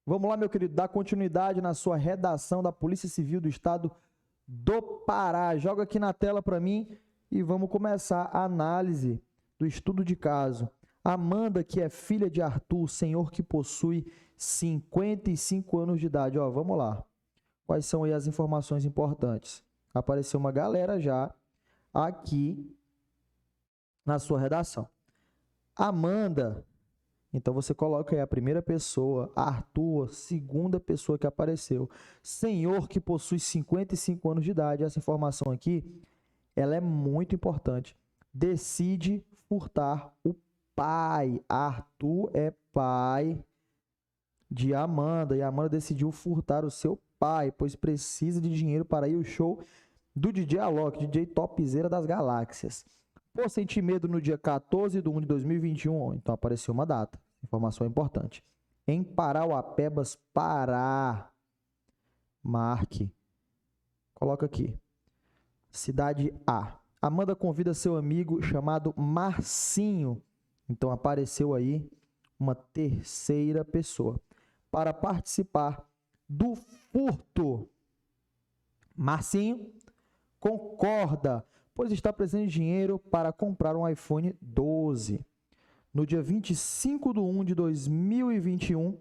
Vamos lá, meu querido, dar continuidade na sua redação da Polícia Civil do Estado do Pará. Joga aqui na tela para mim e vamos começar a análise do estudo de caso. Amanda, que é filha de Arthur, senhor que possui 55 anos de idade. Ó, vamos lá. Quais são aí as informações importantes? Apareceu uma galera já aqui na sua redação. Amanda, então você coloca aí a primeira pessoa, Arthur, segunda pessoa que apareceu. Senhor que possui 55 anos de idade. Essa informação aqui, ela é muito importante. Decide furtar o pai. Arthur é pai de Amanda e Amanda decidiu furtar o seu pai, pois precisa de dinheiro para ir ao show do DJ Alok, DJ topzera das galáxias. Por sentir medo no dia 14/1/2021, então apareceu uma data, informação importante. Em Parauapebas, Pará. Marque. Coloca aqui. Cidade A. Amanda convida seu amigo chamado Marcinho. Então apareceu aí uma terceira pessoa para participar do furto. Marcinho concorda, pois está precisando de dinheiro para comprar um iPhone 12. No dia 25/1/2021,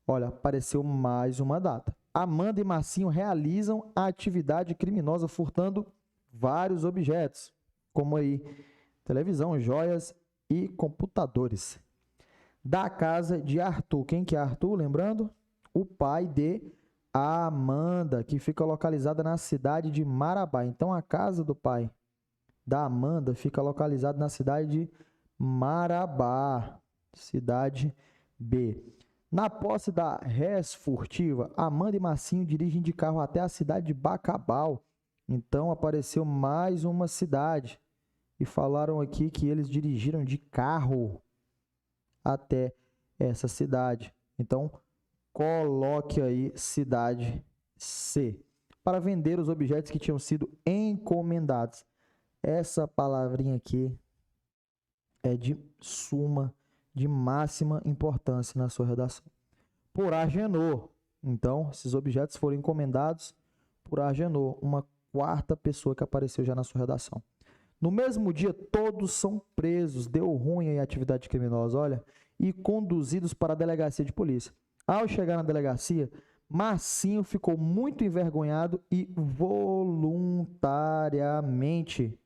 olha, apareceu mais uma data. Amanda e Marcinho realizam a atividade criminosa furtando vários objetos, como aí televisão, joias e computadores, da casa de Arthur. Quem que é Arthur? Lembrando? O pai de Amanda, que fica localizada na cidade de Marabá. Então, a casa do pai da Amanda fica localizada na cidade de Marabá, cidade B. Na posse da res furtiva, Amanda e Marcinho dirigem de carro até a cidade de Bacabal. Então, apareceu mais uma cidade. E falaram aqui que eles dirigiram de carro até essa cidade. Então, coloque aí cidade C, para vender os objetos que tinham sido encomendados. Essa palavrinha aqui é de máxima importância na sua redação. Por Agenor. Então, esses objetos foram encomendados por Agenor, uma quarta pessoa que apareceu já na sua redação. No mesmo dia, todos são presos, deu ruim aí a atividade criminosa, olha, e conduzidos para a delegacia de polícia. Ao chegar na delegacia, Marcinho ficou muito envergonhado e voluntariamente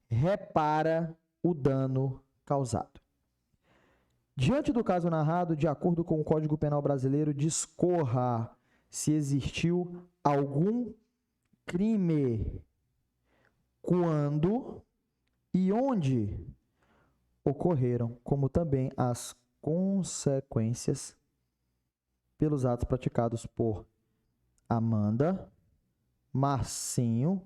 repara o dano causado. Diante do caso narrado, de acordo com o Código Penal brasileiro, discorra se existiu algum crime, quando e onde ocorreram, como também as consequências pelos atos praticados por Amanda, Marcinho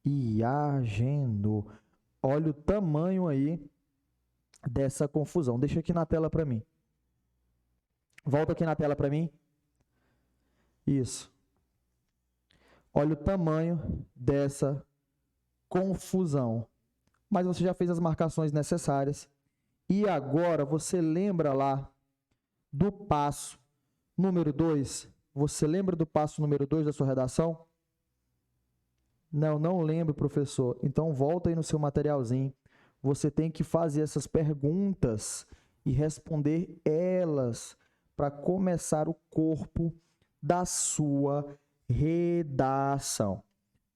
e Agenor. Olha o tamanho aí dessa confusão. Deixa aqui na tela para mim. Volta aqui na tela para mim. Isso. Olha o tamanho dessa confusão. Mas você já fez as marcações necessárias. E agora você lembra lá do passo número 2? Você lembra do passo número 2 da sua redação? Não lembro, professor. Então volta aí no seu materialzinho. Você tem que fazer essas perguntas e responder elas para começar o corpo da sua redação.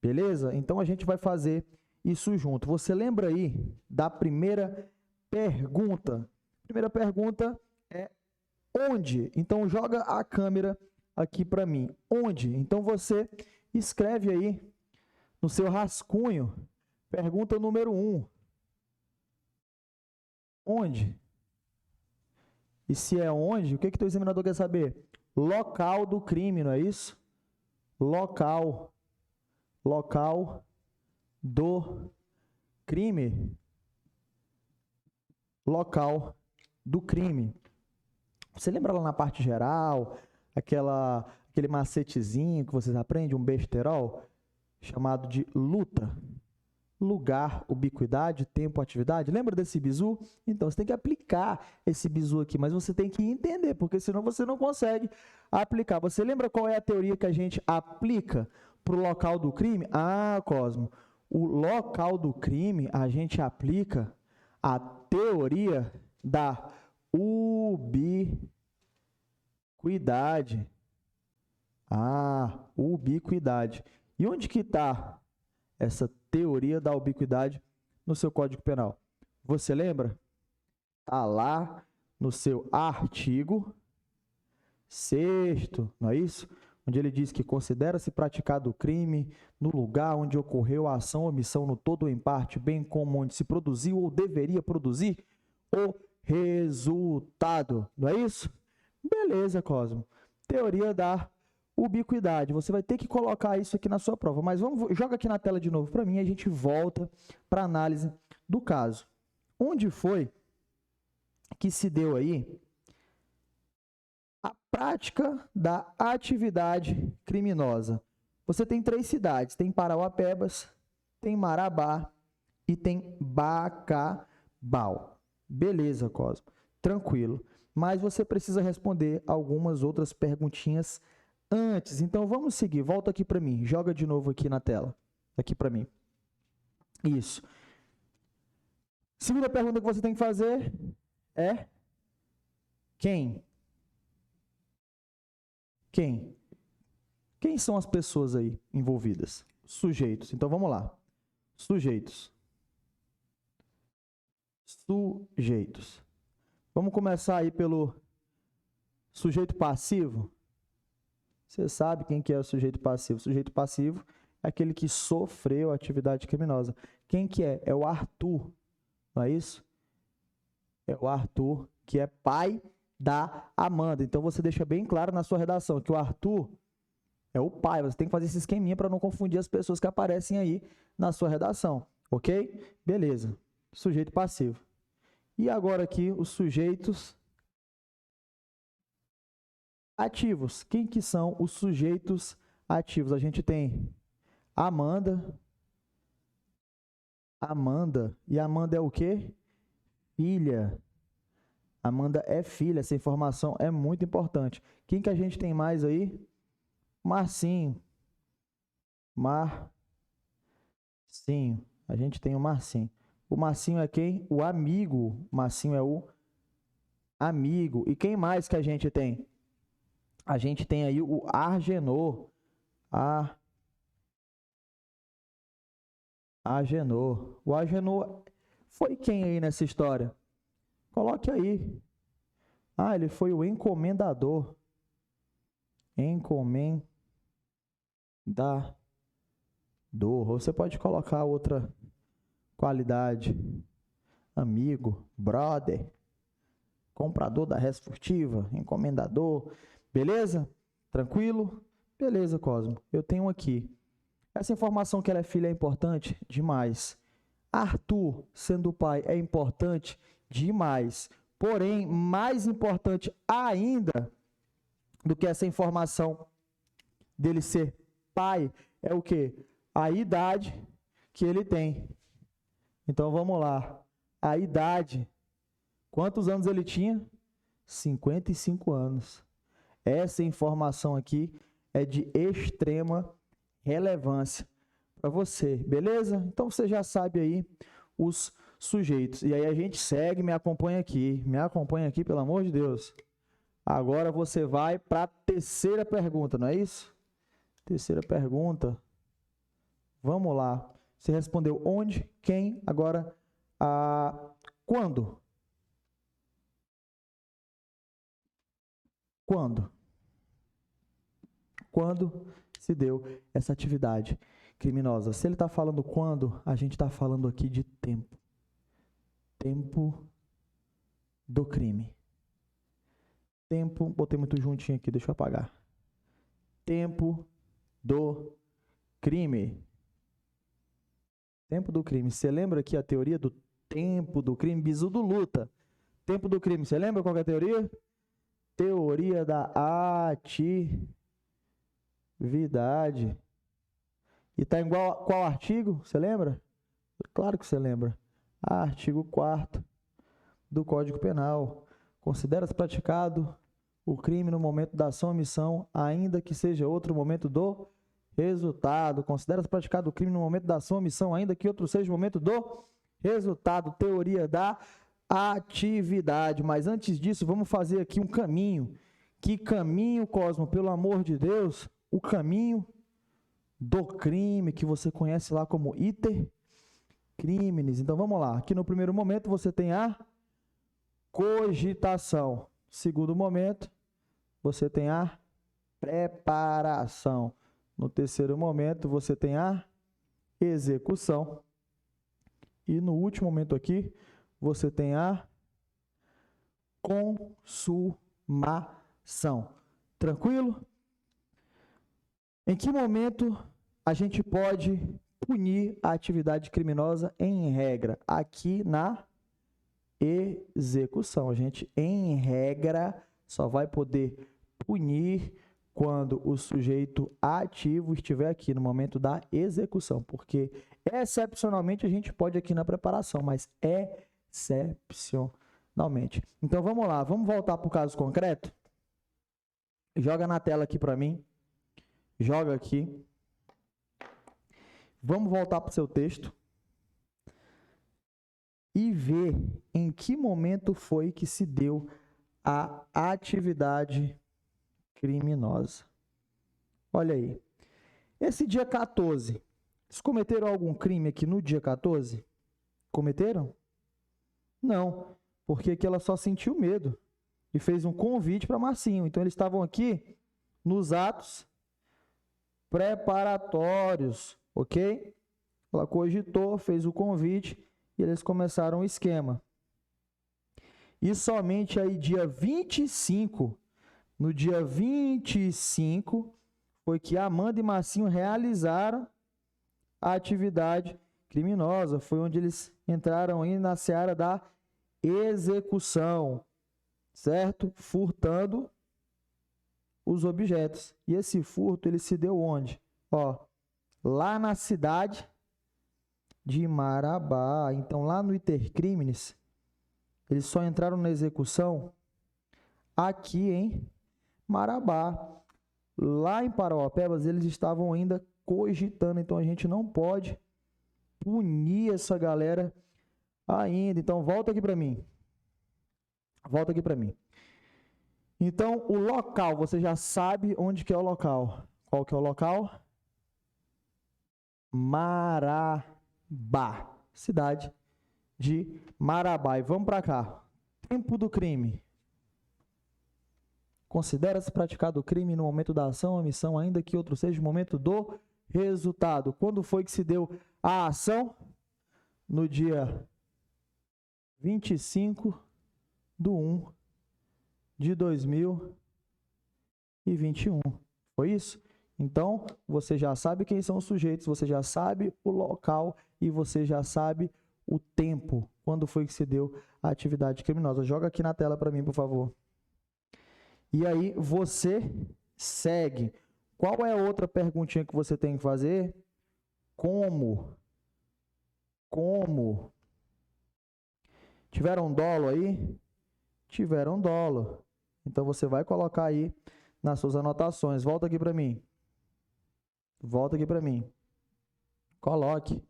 Beleza? Então a gente vai fazer isso junto. Você lembra aí da primeira pergunta? A primeira pergunta é onde? Então joga a câmera aqui para mim. Onde? Então você escreve aí no seu rascunho, pergunta número 1. Onde? E se é onde, o que o examinador quer saber? Local do crime, não é isso? Local do crime. Local do crime. Você lembra lá na parte geral, aquele macetezinho que vocês aprendem, um besterol, chamado de luta? lugar, ubiquidade, tempo, atividade. Lembra desse bizu? Então, você tem que aplicar esse bizu aqui, mas você tem que entender, porque senão você não consegue aplicar. Você lembra qual é a teoria que a gente aplica para o local do crime? Ah, Cosmo, o local do crime, a gente aplica a teoria da ubiquidade. Ah, ubiquidade. E onde que está essa teoria da ubiquidade no seu Código Penal? Você lembra? Está lá no seu artigo 6º, não é isso? Onde ele diz que considera-se praticado o crime no lugar onde ocorreu a ação ou omissão no todo ou em parte, bem como onde se produziu ou deveria produzir o resultado. Não é isso? Beleza, Cosmo. Teoria da ubiquidade. Você vai ter que colocar isso aqui na sua prova. Mas joga aqui na tela de novo para mim e a gente volta para a análise do caso. Onde foi que se deu aí a prática da atividade criminosa? Você tem 3 cidades. Tem Parauapebas, tem Marabá e tem Bacabal. Beleza, Cosmo. Tranquilo. Mas você precisa responder algumas outras perguntinhas antes. Então, vamos seguir. Volta aqui para mim. Joga de novo aqui na tela. Aqui para mim. Isso. Segunda pergunta que você tem que fazer é quem? Quem? Quem são as pessoas aí envolvidas? Sujeitos. Então, vamos lá. Sujeitos. Sujeitos. Vamos começar aí pelo sujeito passivo. Você sabe quem que é o sujeito passivo? O sujeito passivo é aquele que sofreu atividade criminosa. Quem que é? É o Arthur, não é isso? É o Arthur, que é pai da Amanda. Então, você deixa bem claro na sua redação que o Arthur é o pai. Você tem que fazer esse esqueminha para não confundir as pessoas que aparecem aí na sua redação, ok? Beleza. Sujeito passivo. E agora aqui, os sujeitos ativos. Quem que são os sujeitos ativos? A gente tem Amanda. E Amanda é o quê? Filha. Amanda é filha. Essa informação é muito importante. Quem que a gente tem mais aí? Marcinho. Marcinho. A gente tem o Marcinho. O Marcinho é quem? O amigo. O Marcinho é o amigo. E quem mais que a gente tem? A gente tem aí o Agenor. Agenor. O Agenor foi quem aí nessa história? Coloque aí. Ah, ele foi o encomendador. Encomendador. Você pode colocar outra qualidade. Amigo, brother, comprador da res furtiva, encomendador. Beleza? Tranquilo? Beleza, Cosmo. Eu tenho aqui. Essa informação que ela é filha é importante? Demais. Arthur, sendo o pai, é importante? Demais. Porém, mais importante ainda do que essa informação dele ser pai, é o quê? A idade que ele tem. Então, vamos lá. A idade. Quantos anos ele tinha? 55 anos. Essa informação aqui é de extrema relevância para você, beleza? Então, você já sabe aí os sujeitos. E aí a gente segue, me acompanha aqui, pelo amor de Deus. Agora você vai para a terceira pergunta, não é isso? Terceira pergunta. Vamos lá. Você respondeu onde, quem, agora quando? Quando? Quando se deu essa atividade criminosa? Se ele está falando quando, a gente está falando aqui de tempo. Tempo do crime. Tempo, botei muito juntinho aqui, deixa eu apagar. Tempo do crime. Tempo do crime. Você lembra aqui a teoria do tempo do crime? Bizu do Luta. Tempo do crime. Você lembra qual é a teoria? Teoria da atividade. E está igual qual artigo? Você lembra? Claro que você lembra. Artigo 4º do Código Penal. Considera-se praticado o crime no momento da ação ou omissão, ainda que seja outro momento do resultado. Considera-se praticado o crime no momento da ação ou omissão, ainda que outro seja o momento do resultado. Teoria da atividade. Mas antes disso, vamos fazer aqui um caminho. Que caminho, Cosmo? Pelo amor de Deus, o caminho do crime, que você conhece lá como iter criminis. Então, vamos lá. Aqui no primeiro momento, você tem a cogitação. Segundo momento, você tem a preparação. No terceiro momento, você tem a execução. E no último momento aqui, você tem a consumação. Tranquilo? Em que momento a gente pode punir a atividade criminosa em regra? Aqui na execução. A gente, em regra, só vai poder punir quando o sujeito ativo estiver aqui no momento da execução, porque excepcionalmente a gente pode aqui na preparação, mas excepcionalmente. Então vamos lá, vamos voltar para o caso concreto? Joga na tela aqui para mim. Joga aqui. Vamos voltar para o seu texto e ver em que momento foi que se deu a atividade criminosa. Olha aí. Esse dia 14, eles cometeram algum crime aqui no dia 14? Cometeram? Não, porque aqui ela só sentiu medo e fez um convite para Marcinho. Então, eles estavam aqui nos atos preparatórios, ok? Ela cogitou, fez o convite e eles começaram o esquema. E somente aí dia 25, no dia 25, foi que Amanda e Marcinho realizaram a atividade criminosa. Foi onde eles entraram aí na seara da execução, certo? Furtando os objetos. E esse furto, ele se deu onde? Ó, lá na cidade de Marabá. Então, lá no iter criminis, eles só entraram na execução aqui em Marabá. Lá em Parauapebas, eles estavam ainda cogitando. Então, a gente não pode punir essa galera ainda. Então, volta aqui para mim. Volta aqui para mim. Então, o local, você já sabe onde que é o local. Qual que é o local? Marabá. Cidade de Marabá. E vamos para cá. Tempo do crime. Considera-se praticado o crime no momento da ação ou omissão, ainda que outro seja o momento do resultado. Quando foi que se deu a ação? No dia 25/1/2021. Foi isso? Então, você já sabe quem são os sujeitos, você já sabe o local e você já sabe o tempo. Quando foi que se deu a atividade criminosa? Joga aqui na tela para mim, por favor. E aí, você segue. Qual é a outra perguntinha que você tem que fazer? Como? Como? Tiveram dolo aí? Tiveram dolo. Então, você vai colocar aí nas suas anotações. Volta aqui para mim. Volta aqui para mim. Coloque.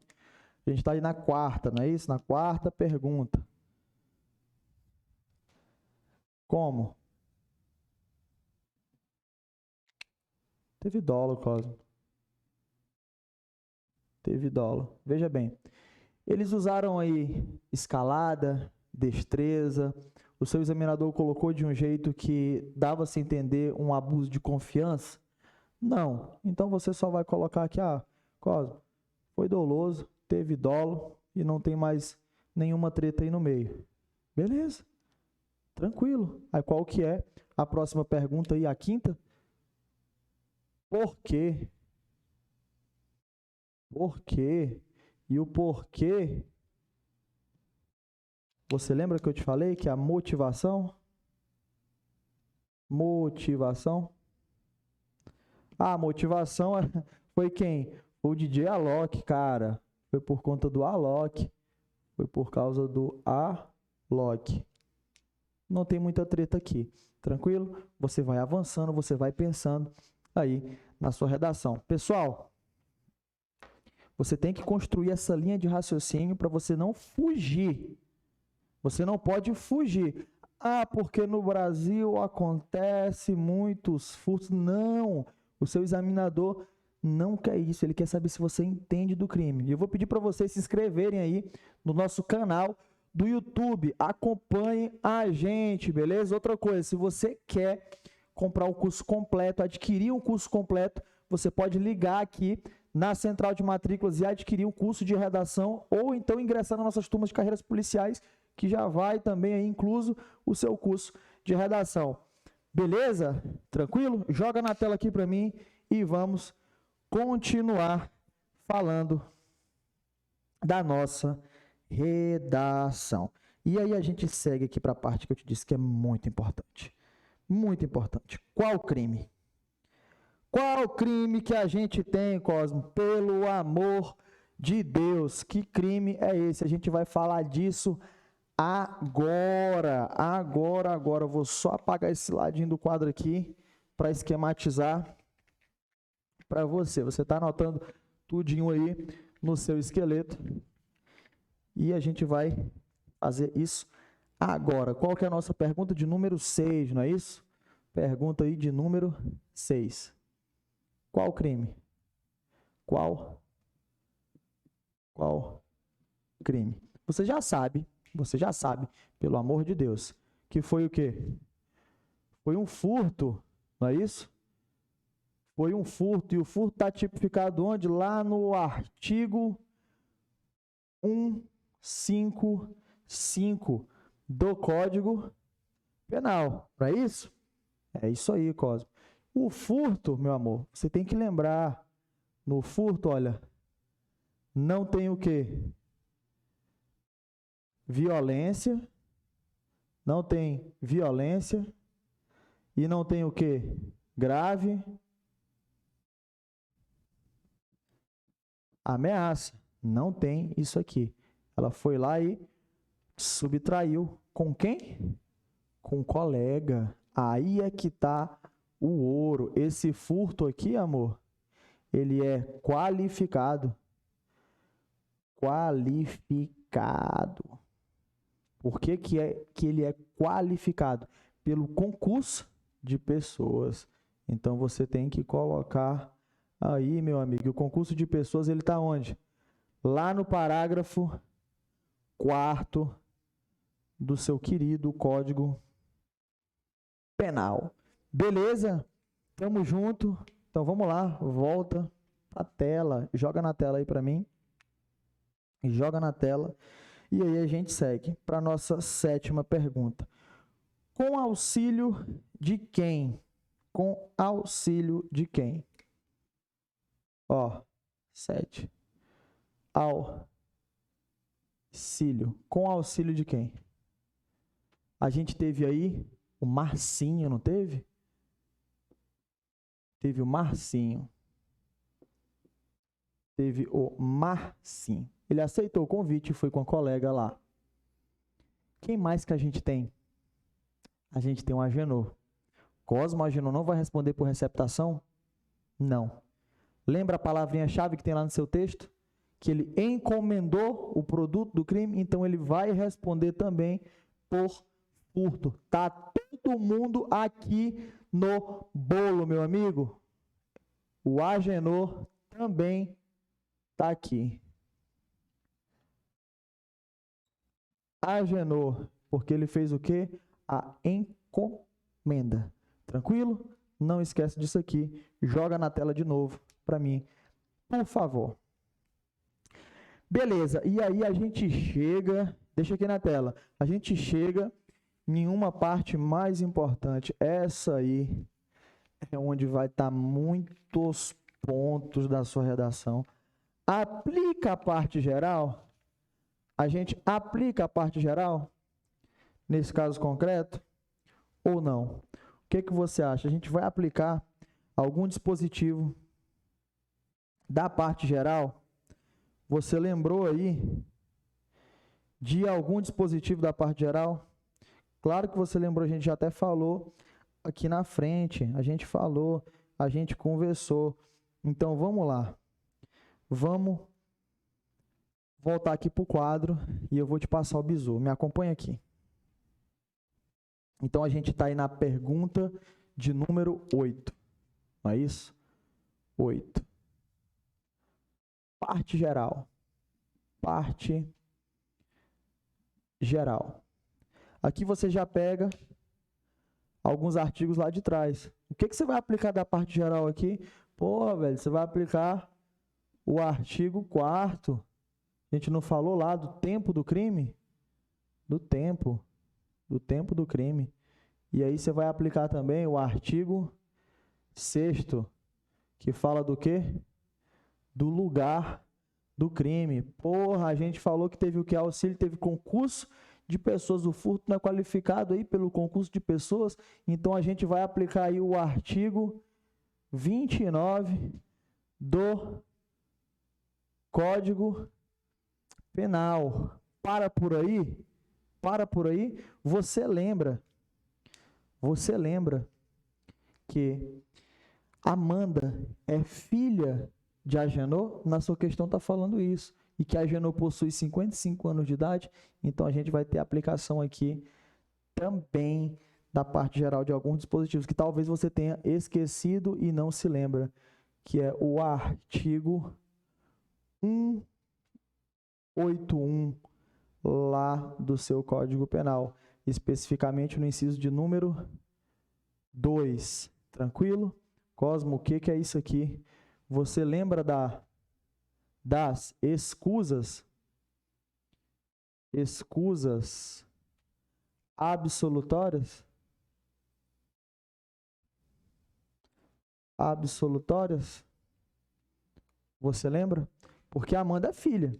A gente está aí na quarta, não é isso? Na quarta pergunta. Como? Teve dolo, Cosmo. Teve dolo. Veja bem. Eles usaram aí escalada, destreza. O seu examinador colocou de um jeito que dava-se a entender um abuso de confiança? Não. Então, você só vai colocar aqui, Cosmo, foi doloso, teve dolo e não tem mais nenhuma treta aí no meio. Beleza. Tranquilo. Aí, qual que é a próxima pergunta aí, a quinta? Por quê? Por quê? E o porquê, você lembra que eu te falei que a motivação? Motivação? A motivação foi quem? O DJ Alok, cara. foi por conta do Alok, foi por causa do Alok. Não tem muita treta aqui, tranquilo? Você vai avançando, você vai pensando aí na sua redação. Pessoal, você tem que construir essa linha de raciocínio para você não fugir. Você não pode fugir. Ah, porque no Brasil acontece muitos furtos. Não, o seu examinador não quer isso, ele quer saber se você entende do crime. E eu vou pedir para vocês se inscreverem aí no nosso canal do YouTube. Acompanhem a gente, beleza? Outra coisa, se você quer comprar o curso completo, adquirir um curso completo, você pode ligar aqui na central de matrículas e adquirir o curso de redação ou então ingressar nas nossas turmas de carreiras policiais, que já vai também aí incluso o seu curso de redação. Beleza? Tranquilo? Joga na tela aqui para mim e vamos continuar falando da nossa redação. E aí a gente segue aqui para a parte que eu te disse que é muito importante. Muito importante. Qual crime? Qual crime que a gente tem, Cosmo? Pelo amor de Deus, que crime é esse? A gente vai falar disso agora. Agora. Eu vou só apagar esse ladinho do quadro aqui para esquematizar para você. Você está anotando tudinho aí no seu esqueleto. E a gente vai fazer isso agora. Qual que é a nossa pergunta de número 6, não é isso? Pergunta aí de número 6. Qual crime? Qual crime? Você já sabe, pelo amor de Deus, que foi o quê? Foi um furto, não é isso? Foi um furto, e o furto está tipificado onde? Lá no artigo 155 do Código Penal, não é isso? É isso aí, Cosmo. O furto, meu amor, você tem que lembrar, no furto, olha, não tem o quê? Violência, não tem violência, e não tem o quê? Grave ameaça. Não tem isso aqui. Ela foi lá e subtraiu. Com quem? Com um colega. Aí é que está o ouro. Esse furto aqui, amor, ele é qualificado. Qualificado. Por que que ele é qualificado? Pelo concurso de pessoas. Então, você tem que colocar aí, meu amigo, o concurso de pessoas, ele está onde? Lá no parágrafo 4º do seu querido Código Penal. Beleza? Tamo junto. Então, vamos lá. Volta a tela. Joga na tela aí para mim. Joga na tela. E aí a gente segue para a nossa 7ª pergunta. Com auxílio de quem? Com auxílio de quem? Ó, 7. Auxílio. Com auxílio de quem? A gente teve aí o Marcinho, não teve? Teve o Marcinho. Teve o Marcinho. Ele aceitou o convite e foi com a colega lá. Quem mais que a gente tem? A gente tem o Agenor. Cosmo, Agenor não vai responder por receptação? Não. Lembra a palavrinha-chave que tem lá no seu texto? Que ele encomendou o produto do crime, então ele vai responder também por furto. Tá todo mundo aqui no bolo, meu amigo. O Agenor também tá aqui. Agenor, porque ele fez o quê? A encomenda. Tranquilo? Não esquece disso aqui. Joga na tela de novo para mim, por favor. Beleza, e aí a gente chega, deixa aqui na tela, a gente chega em uma parte mais importante. Essa aí é onde vai estar muitos pontos da sua redação. Aplica a parte geral? A gente aplica a parte geral nesse caso concreto ou não? O que que você acha? A gente vai aplicar algum dispositivo da parte geral? Você lembrou aí de algum dispositivo da parte geral? Claro que você lembrou, a gente já até falou aqui na frente, a gente falou, a gente conversou. Então, vamos lá. Vamos voltar aqui para o quadro e eu vou te passar o bizu. Me acompanha aqui. Então, a gente está aí na pergunta de número 8. Não é isso? 8. Parte geral. Parte geral. Aqui você já pega alguns artigos lá de trás. O que você vai aplicar da parte geral aqui? Pô, velho, você vai aplicar o artigo 4º. A gente não falou lá do tempo do crime? Do tempo do crime. E aí você vai aplicar também o artigo 6º, que fala do quê? Do lugar do crime. Porra, a gente falou que teve o que? Auxílio, teve concurso de pessoas, o furto não é qualificado aí pelo concurso de pessoas, então a gente vai aplicar aí o artigo 29 do Código Penal. Para por aí, você lembra que Amanda é filha de Agenor? Na sua questão está falando isso. E que Agenor possui 55 anos de idade, então a gente vai ter aplicação aqui também da parte geral de alguns dispositivos que talvez você tenha esquecido e não se lembra, que é o artigo 181 lá do seu Código Penal, especificamente no inciso de número 2. Tranquilo? Cosmo, o que é isso aqui? Você lembra das escusas absolutórias? Você lembra? Porque a Amanda é filha.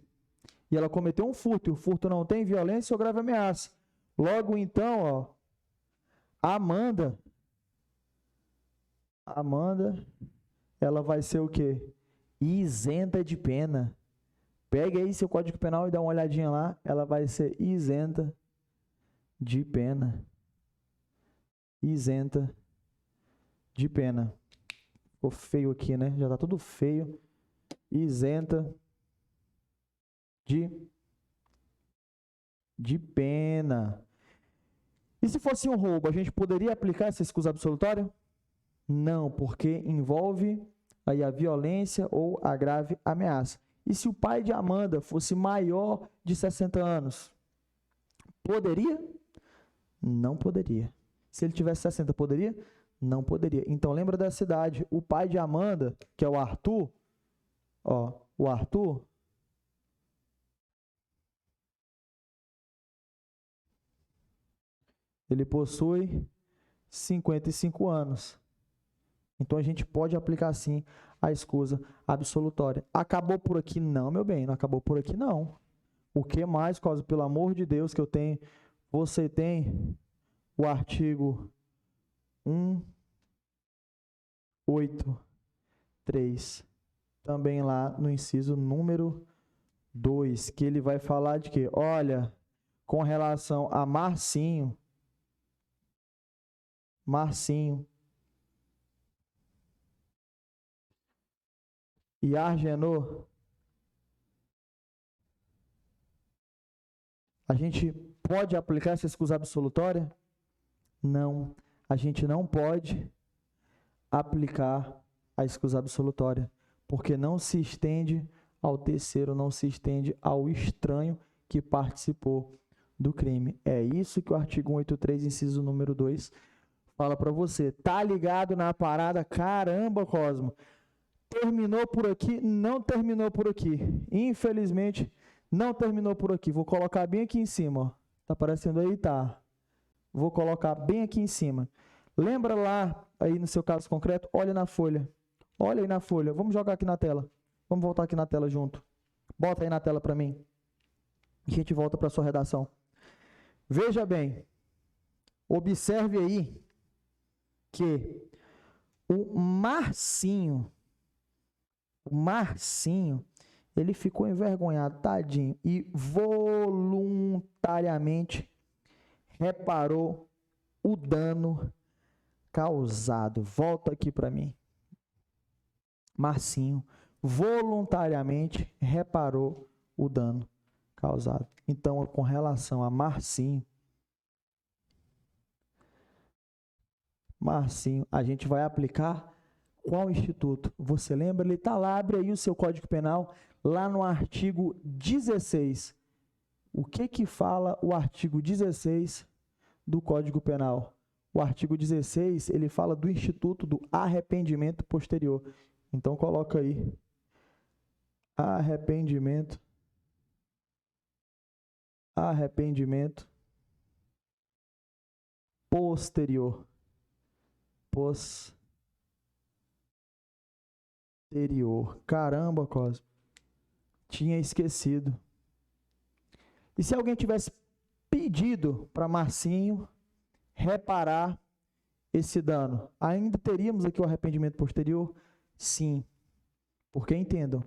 E ela cometeu um furto. E o furto não tem violência ou grave ameaça. Logo, então, ó, Amanda, ela vai ser o quê? Isenta de pena. Pega aí seu Código Penal e dá uma olhadinha lá. Ela vai ser isenta de pena. Isenta de pena. Ficou feio aqui, né? Já tá tudo feio. Isenta de pena. E se fosse um roubo, a gente poderia aplicar essa escusa absolutória? Não, porque envolve aí a violência ou a grave ameaça. E se o pai de Amanda fosse maior de 60 anos? Poderia? Não poderia. Se ele tivesse 60, poderia? Não poderia. Então, lembra dessa idade. O pai de Amanda, que é o Arthur, ó, o Arthur, ele possui 55 anos. Então, a gente pode aplicar, sim, a escusa absolutória. Acabou por aqui? Não, meu bem, não acabou por aqui, não. O que mais, Cosmo, pelo amor de Deus, que eu tenho? Você tem o artigo 183, também lá no inciso número 2, que ele vai falar de quê? Olha, com relação a Marcinho, e Agenor, a gente pode aplicar essa escusa absolutória? Não, a gente não pode aplicar a escusa absolutória, porque não se estende ao terceiro, não se estende ao estranho que participou do crime. É isso que o artigo 183, inciso número 2, fala para você. Tá ligado na parada? Caramba, Cosmo. Terminou por aqui? Não terminou por aqui. Infelizmente, não terminou por aqui. Vou colocar bem aqui em cima, ó. Tá aparecendo aí? Tá. Vou colocar bem aqui em cima. Lembra lá, aí no seu caso concreto? Olha na folha. Olha aí na folha. Vamos jogar aqui na tela. Vamos voltar aqui na tela junto. Bota aí na tela para mim. E a gente volta para a sua redação. Veja bem. Observe aí que o Marcinho, Ele ficou envergonhado, tadinho, e voluntariamente reparou o dano causado. Volta aqui para mim. Marcinho voluntariamente reparou o dano causado. Então, com relação a Marcinho, a gente vai aplicar qual instituto? Você lembra? Ele está lá, abre aí o seu Código Penal, lá no artigo 16. O que fala o artigo 16 do Código Penal? O artigo 16, ele fala do instituto do arrependimento posterior. Então, coloca aí. Arrependimento posterior. Caramba, Cosmo. Tinha esquecido. E se alguém tivesse pedido para Marcinho reparar esse dano, ainda teríamos aqui o arrependimento posterior? Sim. Porque entendam,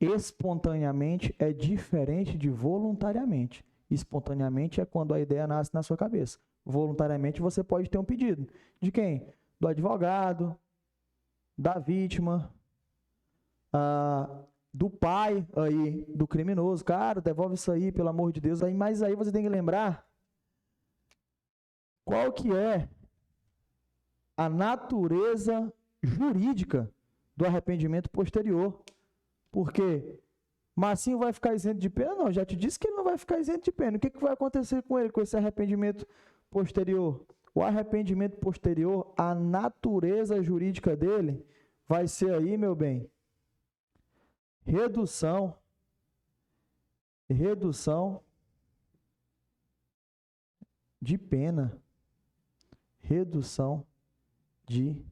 espontaneamente é diferente de voluntariamente. Espontaneamente é quando a ideia nasce na sua cabeça. Voluntariamente você pode ter um pedido. De quem? Do advogado, da vítima, do pai aí, do criminoso. Cara, devolve isso aí, pelo amor de Deus. Mas aí você tem que lembrar qual que é a natureza jurídica do arrependimento posterior. Porque Marcinho vai ficar isento de pena? Não, já te disse que ele não vai ficar isento de pena. O que vai acontecer com ele, com esse arrependimento posterior? O arrependimento posterior, a natureza jurídica dele vai ser aí, meu bem, redução de pena. Redução de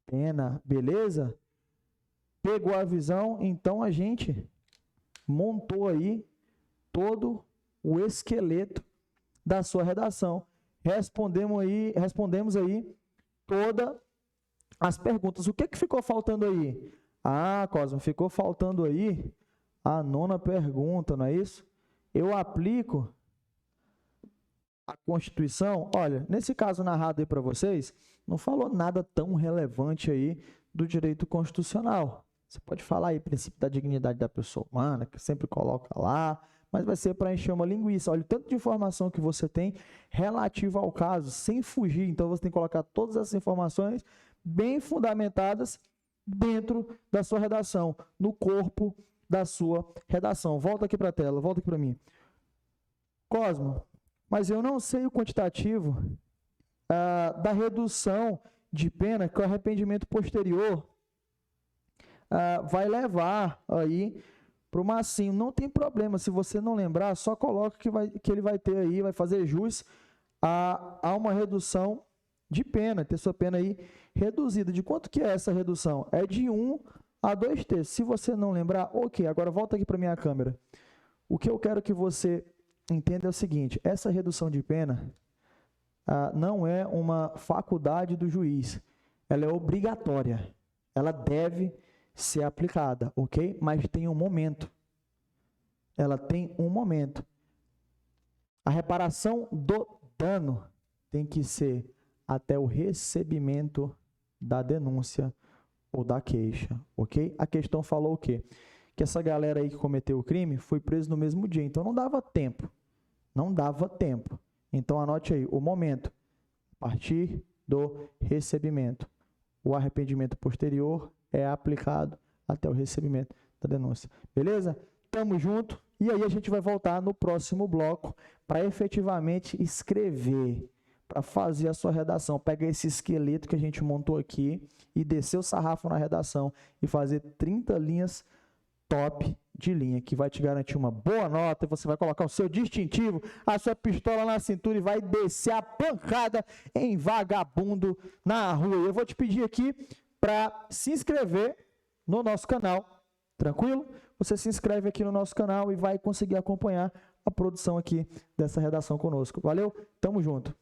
pena, beleza? Pegou a visão? Então a gente montou aí todo o esqueleto da sua redação. Respondemos aí todas as perguntas. O que ficou faltando aí? Cosmo, ficou faltando aí a 9ª pergunta, não é isso? Eu aplico a Constituição. Olha, nesse caso narrado aí para vocês, não falou nada tão relevante aí do direito constitucional. Você pode falar aí princípio da dignidade da pessoa humana, que sempre coloca lá, mas vai ser para encher uma linguiça. Olha o tanto de informação que você tem relativa ao caso, sem fugir. Então, você tem que colocar todas essas informações bem fundamentadas dentro da sua redação, no corpo da sua redação. Volta aqui para a tela, volta aqui para mim. Cosmo, mas eu não sei o quantitativo da redução de pena que o arrependimento posterior vai levar aí para o Marcinho. Não tem problema, se você não lembrar, só coloca que ele vai ter aí, vai fazer jus a uma redução de pena, ter sua pena aí reduzida. De quanto que é essa redução? É de 1 a 2 terços. Se você não lembrar, ok, agora volta aqui para a minha câmera. O que eu quero que você entenda é o seguinte, essa redução de pena não é uma faculdade do juiz, ela é obrigatória, ela deve ser aplicada, ok? Mas tem um momento. Ela tem um momento. A reparação do dano tem que ser até o recebimento da denúncia ou da queixa, ok? A questão falou o quê? Que essa galera aí que cometeu o crime foi preso no mesmo dia, então não dava tempo. Não dava tempo. Então anote aí, o momento, a partir do recebimento. O arrependimento posterior é aplicado até o recebimento da denúncia. Beleza? Tamo junto. E aí a gente vai voltar no próximo bloco para efetivamente escrever, para fazer a sua redação. Pega esse esqueleto que a gente montou aqui e descer o sarrafo na redação e fazer 30 linhas top de linha, que vai te garantir uma boa nota. Você vai colocar o seu distintivo, a sua pistola na cintura e vai descer a pancada em vagabundo na rua. Eu vou te pedir aqui para se inscrever no nosso canal, tranquilo? Você se inscreve aqui no nosso canal e vai conseguir acompanhar a produção aqui dessa redação conosco. Valeu? Tamo junto!